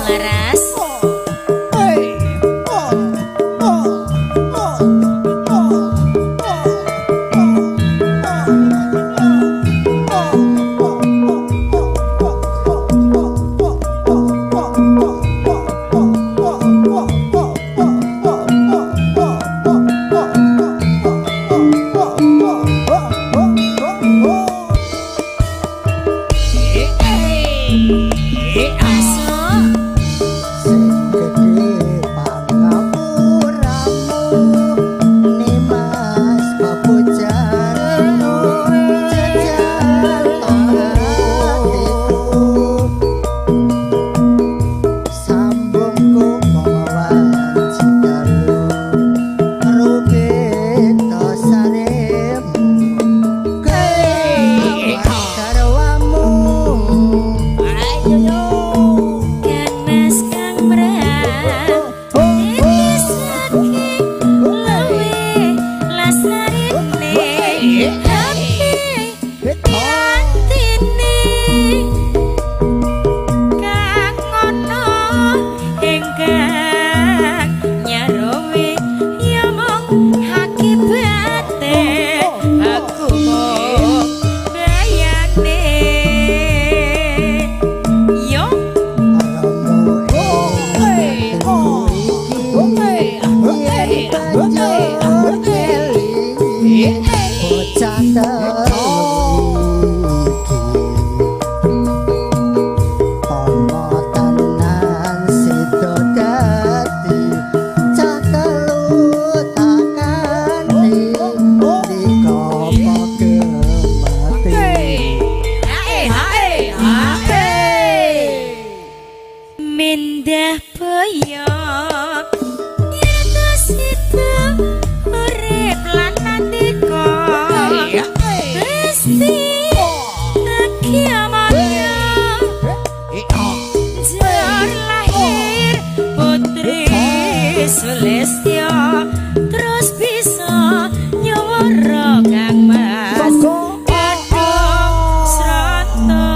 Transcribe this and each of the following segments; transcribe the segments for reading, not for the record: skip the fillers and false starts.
Laras. Mindah boyok nyata sida urip lan nandika mesti kiamatnya jar lahir putri Sulistya terus bisa nyawara Kang Mas Kadung Srata.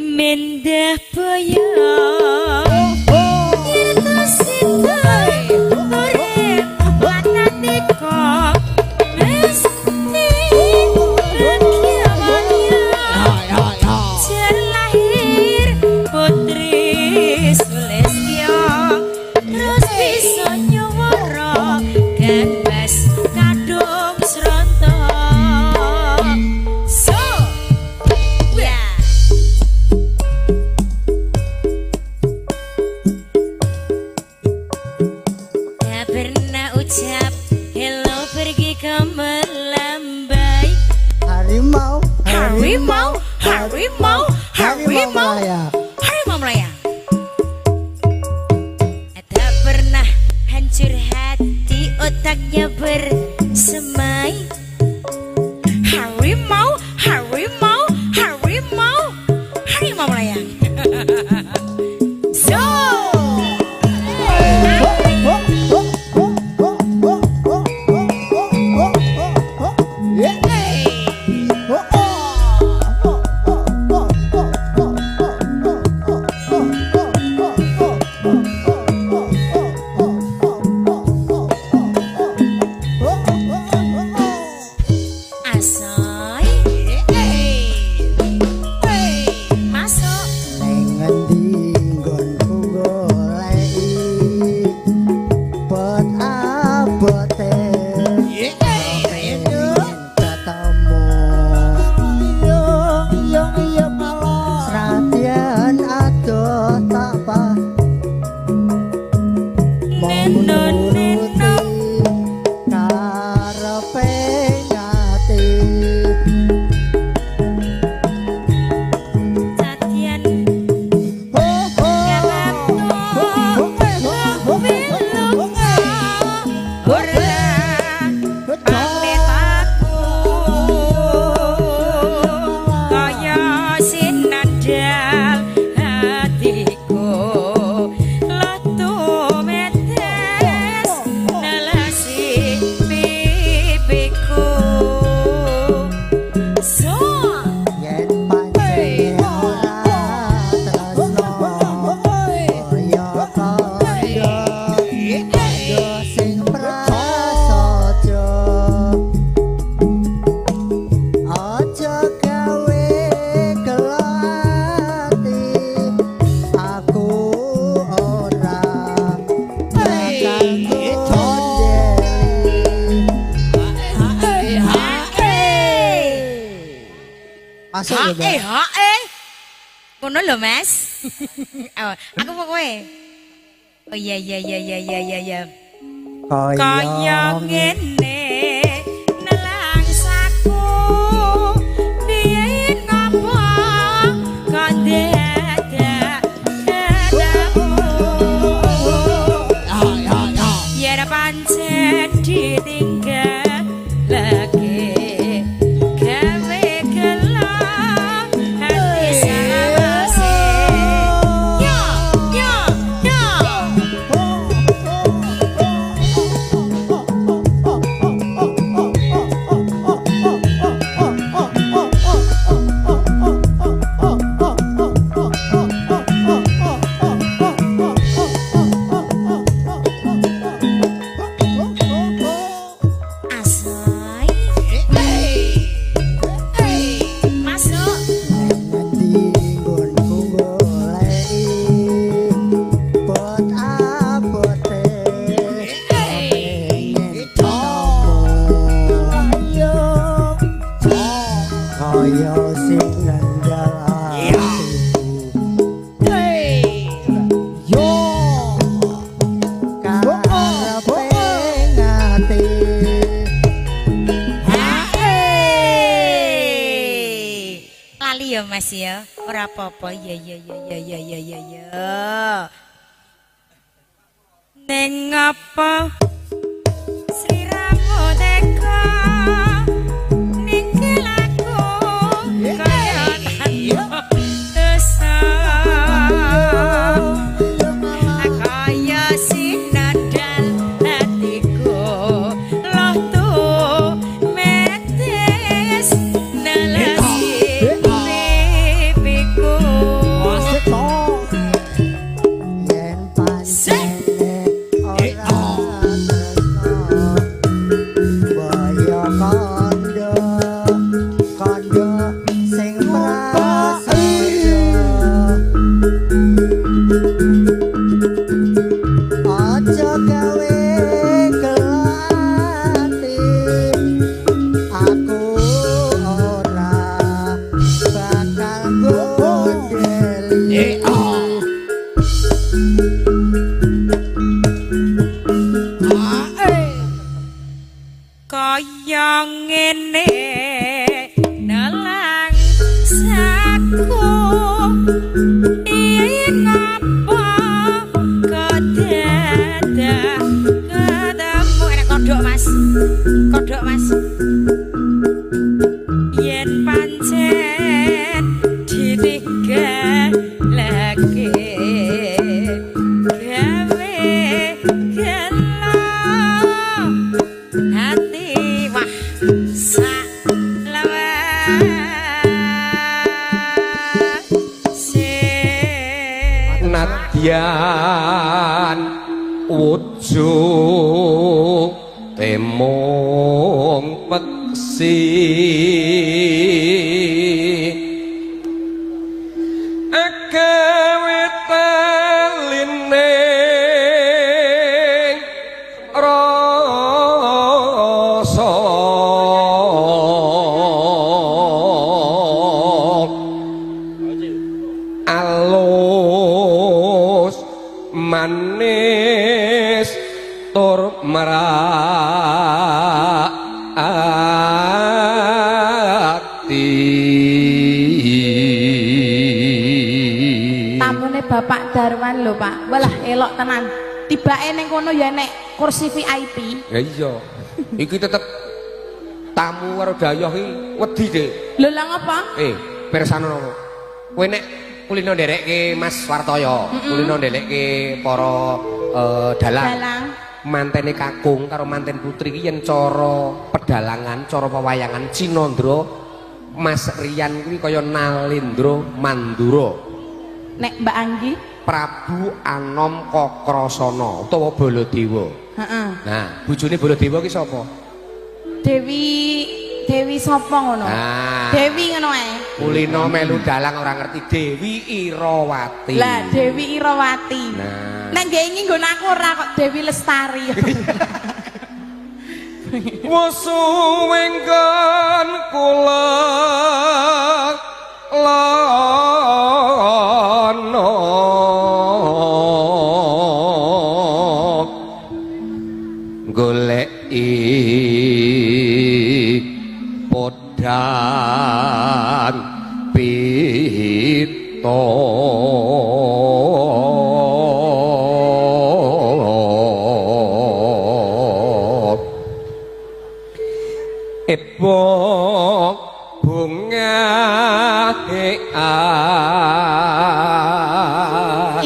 Mindah boyok nyata sida urip lan nandika harimau melayang. harimau melayang. Tak pernah hancur hati, otaknya bersemai. Harimau melayang. So ngono lho Mas. Oh, aku mau kowe. Oh iya. Kaya ngene nelangsaku biyen ngapa kok dadak ya pancen ditinggal lagi. Mas ya, ora apa-apa. Ya. Ning apa sliramu teka ninggal aku kaya tanpa kaya sinadal hatiku loh tuh metes nelasi kaya ngene nelang sak aku ingin apa kedadak ketemu enak kodok mas yen pancen ditinggal lagi gawe gelo hati wah nadyan wujud temong peksi agawe taline rasa alus manis tur merati tamune Bapak Darwan lho Pak walah elok tenan tibake ning kono ya nek kursi VIP ya iya iki tetep tamu karo dayoh iki wedi Dik lho lah ngapa pirsano kowe nek kulino nderekke Mas Wartoyo kulino nderekke para dalang mantene kakung karo manten putri iki yen cara pedalangan cara pewayangan Cinandra Mas Rian kuwi kaya Nalendra Mandura nek Mbak Anggi Prabu Anom Kokrasana utawa Baladewa heeh nah bojone Baladewa ki sapa Dewi sapa ngono nah Dewi ngono ae kulino melu dalang ora ngerti Dewi Irawati lah Dewi Irawati nah nek nggih ingin nggon aku ora kok Dewi Lestari wasuwengken kula lana goleki podhang pito epok bunga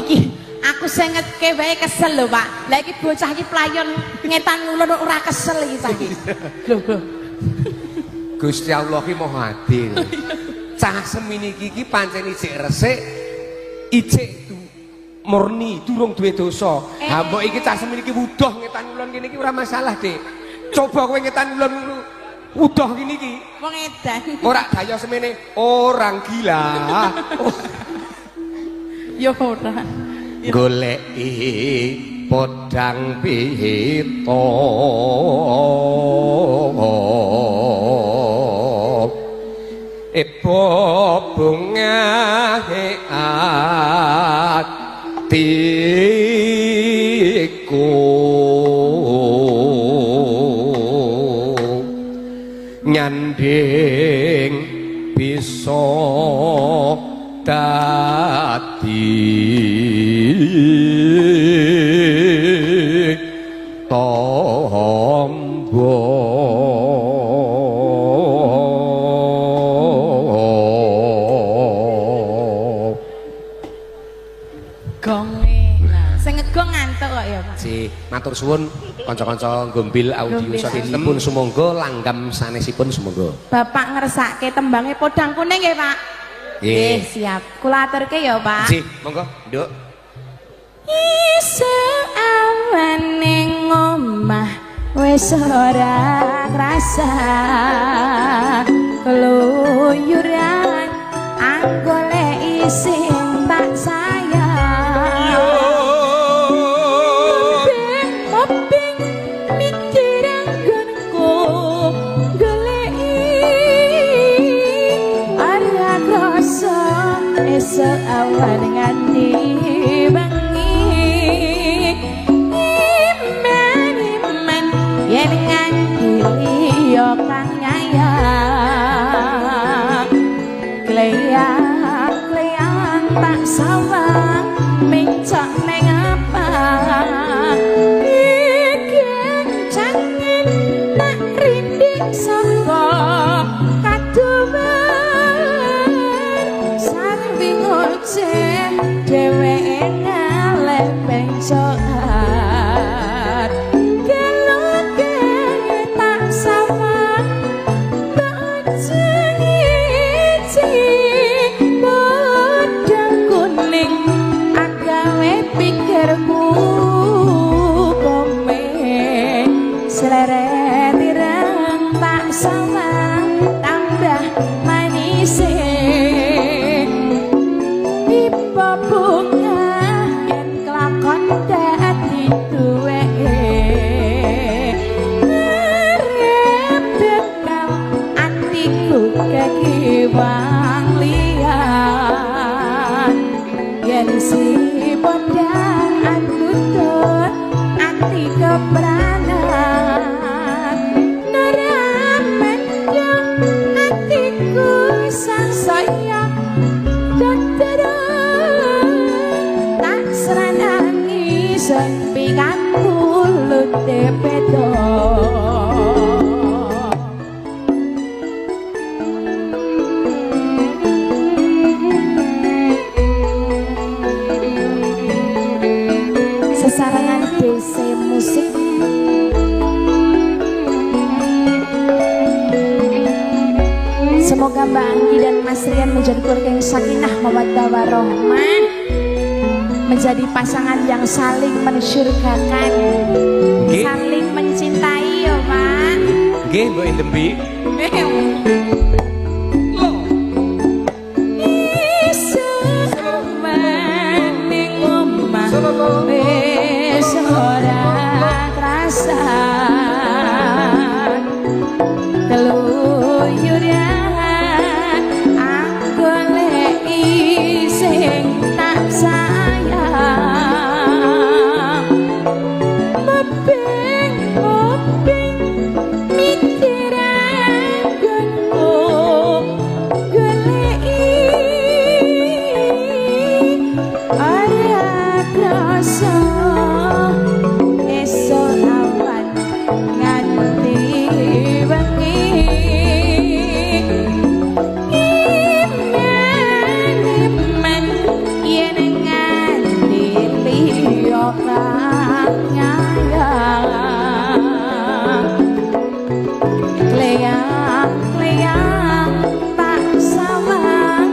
iki aku sengetke wae kesel lho Pak lah iki bocah iki playon ngetan ngulon ora kesel iki saiki lho Gusti Allah ki maha adil cah semini iki pancen ijik resik ijik murni durung duwe dosa ha mbok iki cah semini iki wudoh ngetan ngulon kene iki ora masalah Dik coba kowe ngetan ngulon udah gini ki wong edan ora daya semene orang gila yo ora goleki podhang pito epo bunga atiku nyanding bisa dadi tombo gonge sing ngegong ngantuk kok ya Pak si matur suwun kanca-kanca Gombil audio sanesipun sumangga langgam sanesipun sumangga Bapak ngersake tembange podhang kuning nggih Pak nggih siap kula aturke ya Pak si monggo nduk iso awan ning omah wis ora krasa keluyuran anggoleki sing tak sayang moping mikir anggonku goleki ora krasa esuk awan nganti bengi iman yen nganti yo kang nyayang kleyang sawang mencok neng apa iki jangan tak rindik saka kaduman sarwi ngoceh dheweke ngaleh bencokan keloke tak sawang tak jengi bodang kuning agawe pikirku komen seleret ireng tak sawang tambah manise pipo bunga yen kelakon dadi duweke ngarep bekal atiku kekiwang liyan yen si bodang andutut ati kepranan neramen yang atiku sang sayang tak seranangi sempikan mulut depedo sesarangan DC musik semoga Mbak Anggi dan Mas Rian menjadi keluarga yang sakinah mawaddah warahmah, menjadi pasangan yang saling mensyurgakan, saling mencintai ya Pak. Nggih Mbok Indembi. Wis ora krasa keluyuran aku leki sing tak sayang moping mikir anggonmu goleki ora krasa esok awan nganti wengi iman yen nganti liya kang nyayang kleyang tak sawang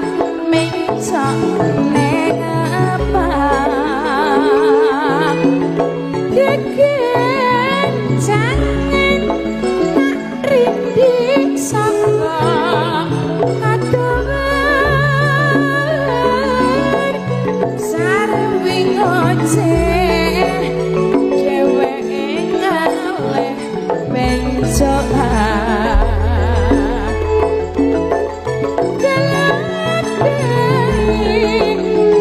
mencok neng apa gegen jangan tak rindik saka kadoan sarwi ngoceh dheweke ngaleh bencokan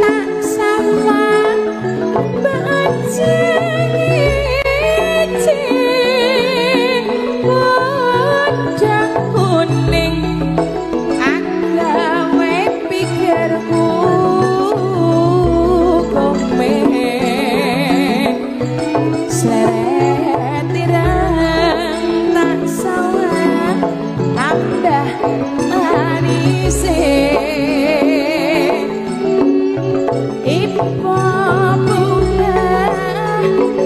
tak sawang bodang kuning agawe pikirku komen seleret ireng tak sawang tambah manise ipo bunga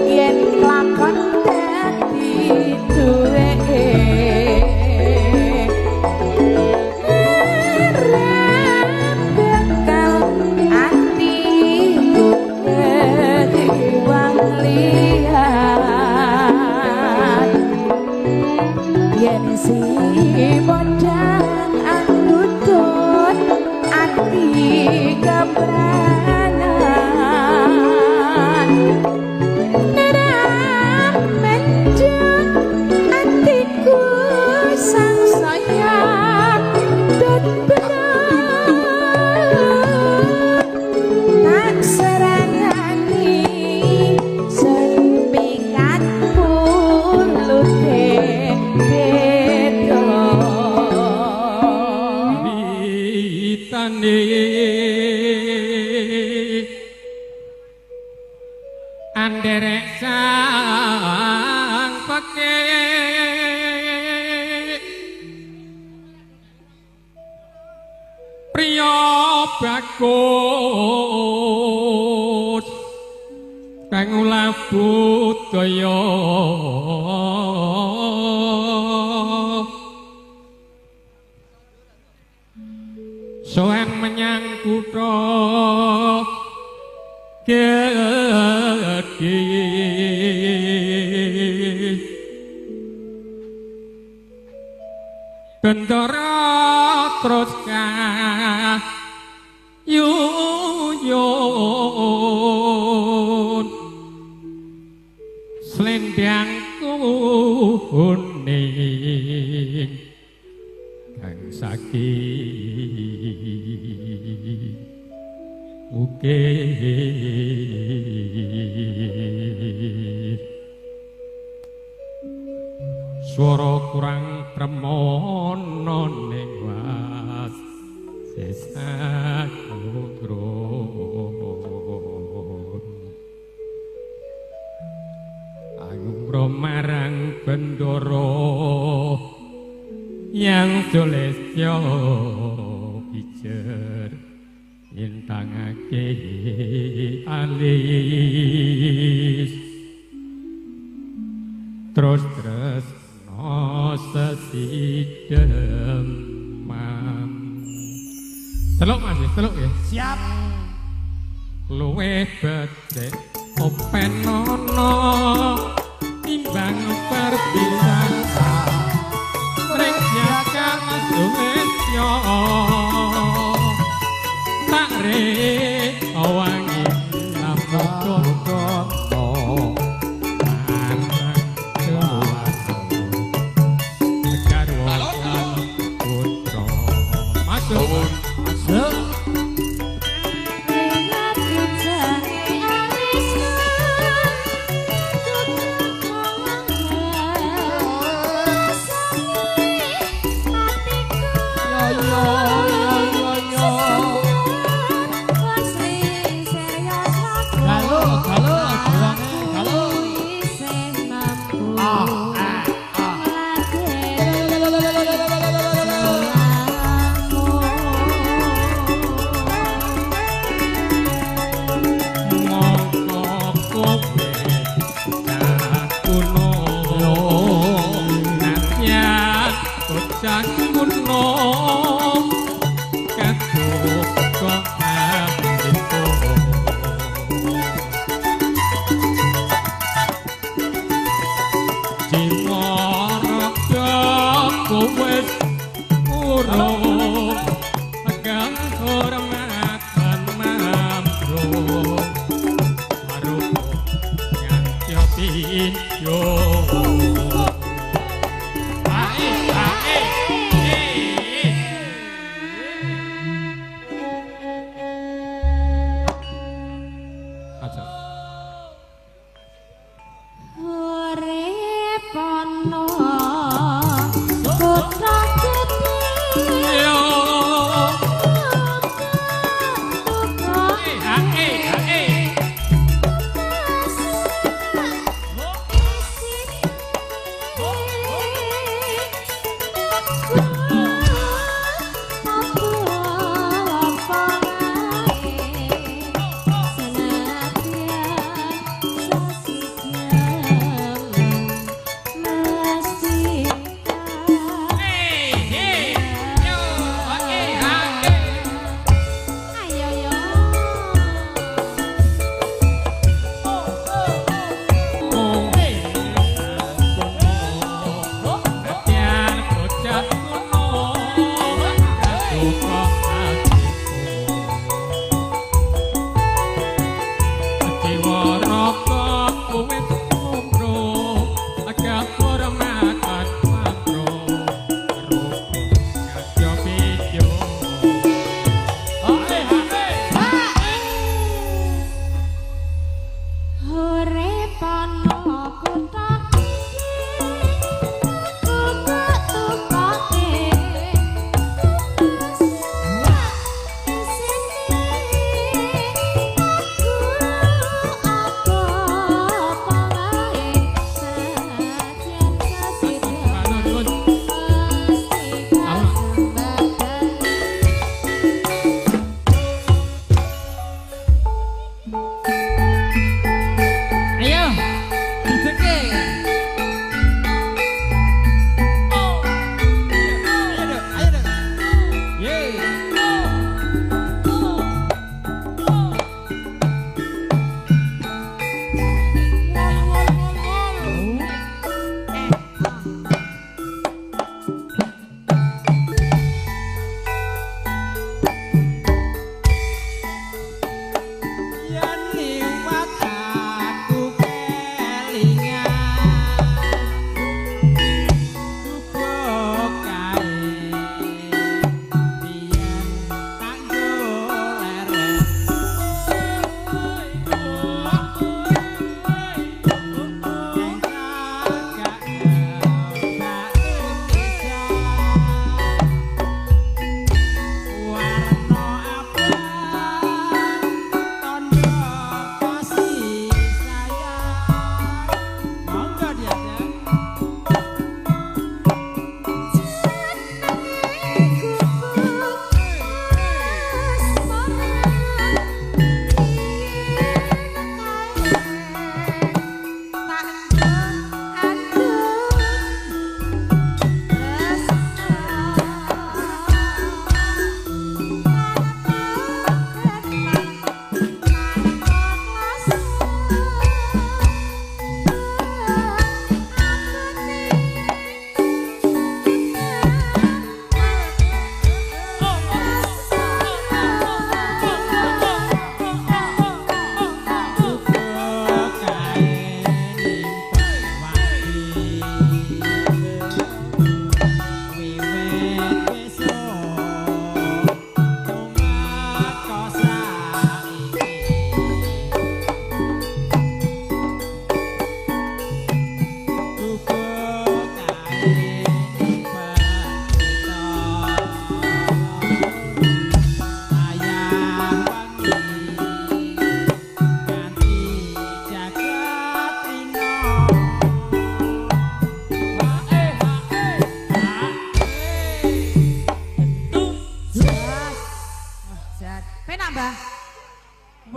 yen kelakon dadi duweke ngarep bekal atiku kekiwang liyan yen si bodang andutut ati kebranan neramen jeng atiku sang sayang dut bener tak serangani sempikat mulut beda bagus kang budaya soan menyang kutha gedhe bendara terus yuyun slendang kuning kang saking ukir swara kurang premono ning was sesakron angumro marang bendoro yang sulesyo pijer intangake alis terus no sesidemam teluk mas teluk ya siap luweh becek open nono timbang perpisahan ring jakan sumetyo tak re awangi lampung kono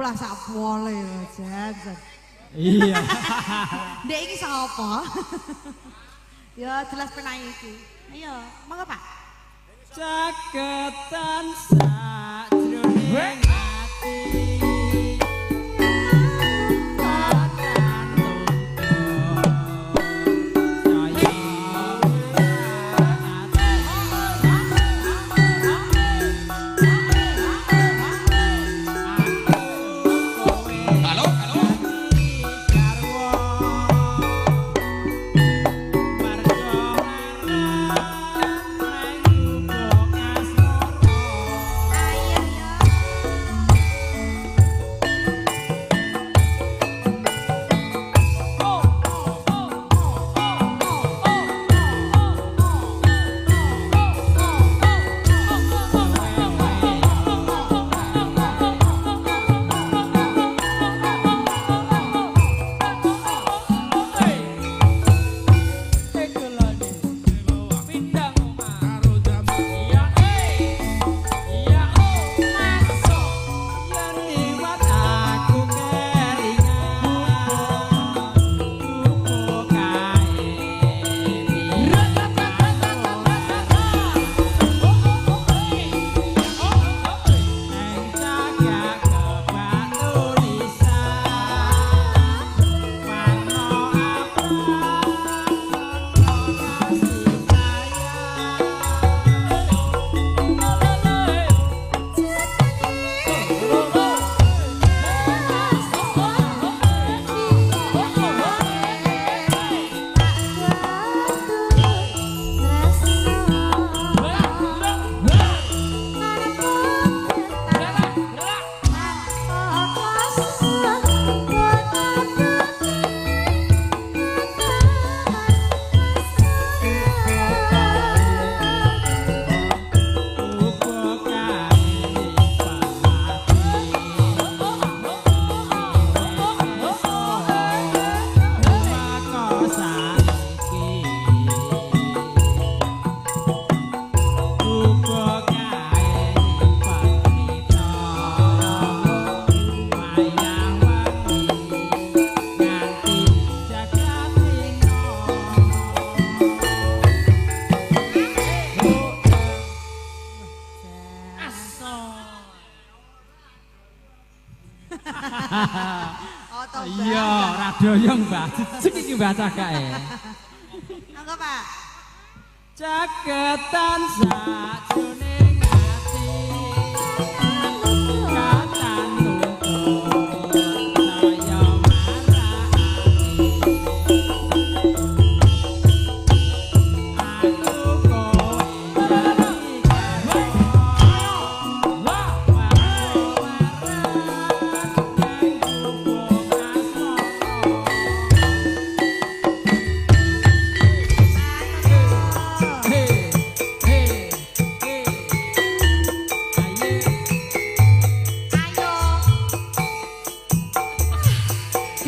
lah sak pole ya, Jan. Iya. Ndek iki sapa? Ya jelas penai iki. Ayo, monggo Pak. Caketan sajroning ati. Iya, radoyong Mbak. Cek iki Mbak cakae. Monggo Pak. Caketan sajroning ati. Katan tuntun saya marani. Aku kowe jadi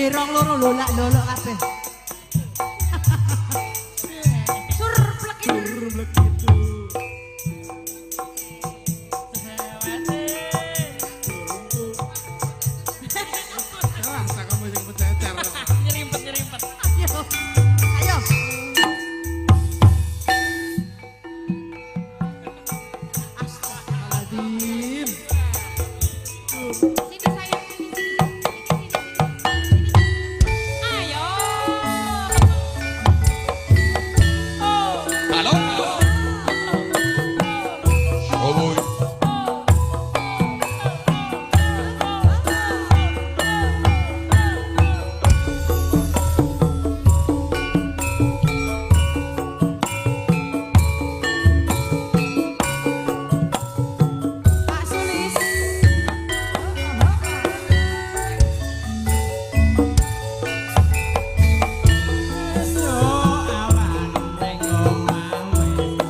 Kirong loro lolak lolok kabeh. Sur plek itu. Nyerimpet. Ayo. Astagfirullahaladzim. Sini sayang, sini. Ayo. Halo. Oh boy. Pak Sulis. So awan ning omah wis